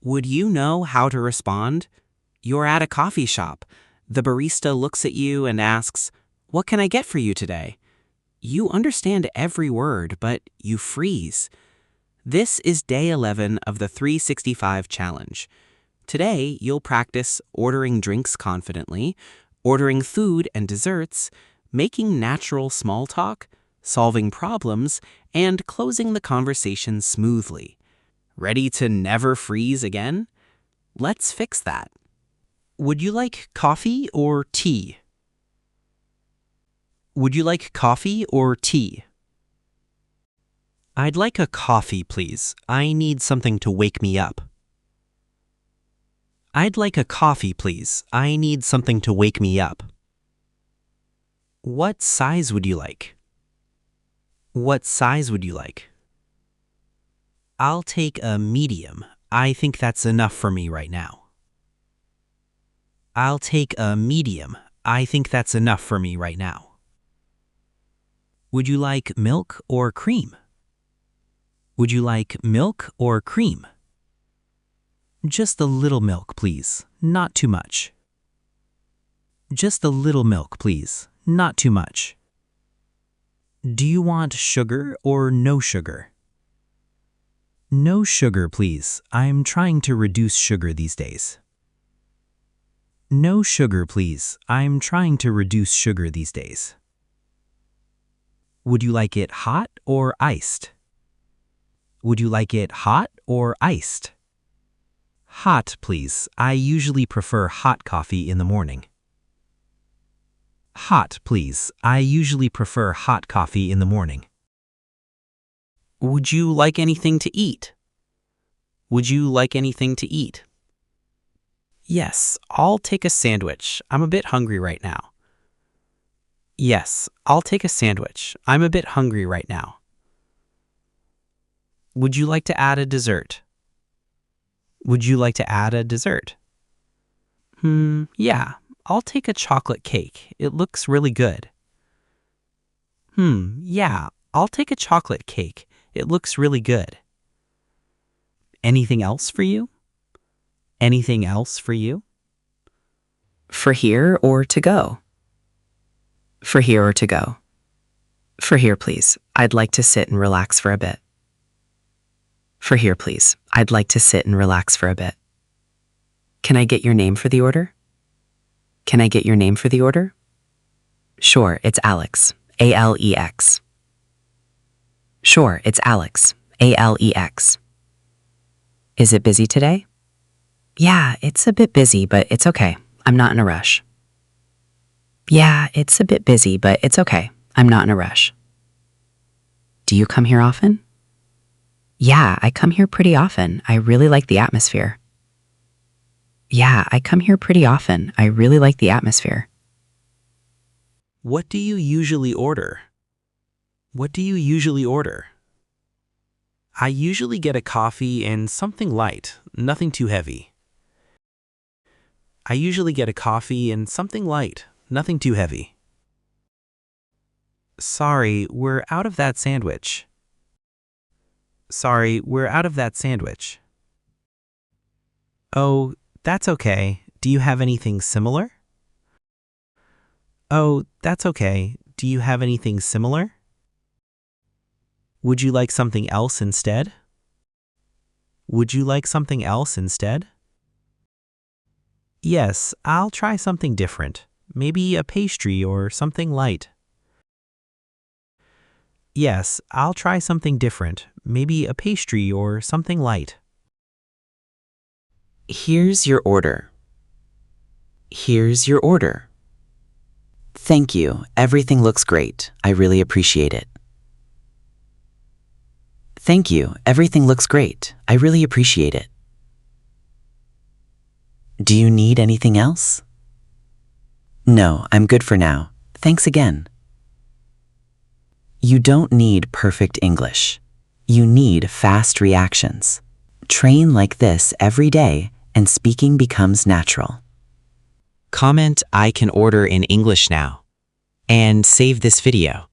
Would you know how to respond? You're at a coffee shop. The barista looks at you and asks, "What can I get for you today?" You understand every word, but you freeze. This is day 11 of the 365 challenge. Today, you'll practice ordering drinks confidently, ordering food and desserts, making natural small talk, solving problems, and closing the conversation smoothly. Ready to never freeze again? Let's fix that. Would you like coffee or tea? Would you like coffee or tea? I'd like a coffee, please. I need something to wake me up. I'd like a coffee, please. I need something to wake me up. What size would you like? What size would you like? I'll take a medium. I think that's enough for me right now. I'll take a medium. I think that's enough for me right now. Would you like milk or cream? Would you like milk or cream? Just a little milk, please. Not too much. Just a little milk, please. Not too much. Do you want sugar or no sugar? No sugar, please. I'm trying to reduce sugar these days. No sugar, please. I'm trying to reduce sugar these days. Would you like it hot or iced? Would you like it hot or iced? Hot, please. I usually prefer hot coffee in the morning. Hot, please. I usually prefer hot coffee in the morning. Would you like anything to eat? Would you like anything to eat? Yes, I'll take a sandwich. I'm a bit hungry right now. Yes, I'll take a sandwich. I'm a bit hungry right now. Would you like to add a dessert? Would you like to add a dessert? Yeah, I'll take a chocolate cake. It looks really good. Yeah, I'll take a chocolate cake. It looks really good. Anything else for you? Anything else for you? For here or to go? For here or to go? For here, please. I'd like to sit and relax for a bit. For here, please. I'd like to sit and relax for a bit. Can I get your name for the order? Can I get your name for the order? Sure, it's Alex. A-L-E-X. Sure, it's Alex. A-L-E-X. Is it busy today? Yeah, it's a bit busy, but it's okay. I'm not in a rush. Yeah, it's a bit busy, but it's okay. I'm not in a rush. Do you come here often? Yeah, I come here pretty often. I really like the atmosphere. Yeah, I come here pretty often. I really like the atmosphere. What do you usually order? What do you usually order? I usually get a coffee and something light, nothing too heavy. I usually get a coffee and something light, nothing too heavy. Sorry, we're out of that sandwich. Sorry, we're out of that sandwich. Oh, that's okay. Do you have anything similar? Oh, that's okay. Do you have anything similar? Would you like something else instead? Would you like something else instead? Yes, I'll try something different. Maybe a pastry or something light. Yes, I'll try something different. Maybe a pastry or something light. Here's your order. Here's your order. Thank you. Everything looks great. I really appreciate it. Thank you. Everything looks great. I really appreciate it. Do you need anything else? No, I'm good for now. Thanks again. You don't need perfect English. You need fast reactions. Train like this every day and speaking becomes natural. Comment "I can order in English now" and save this video.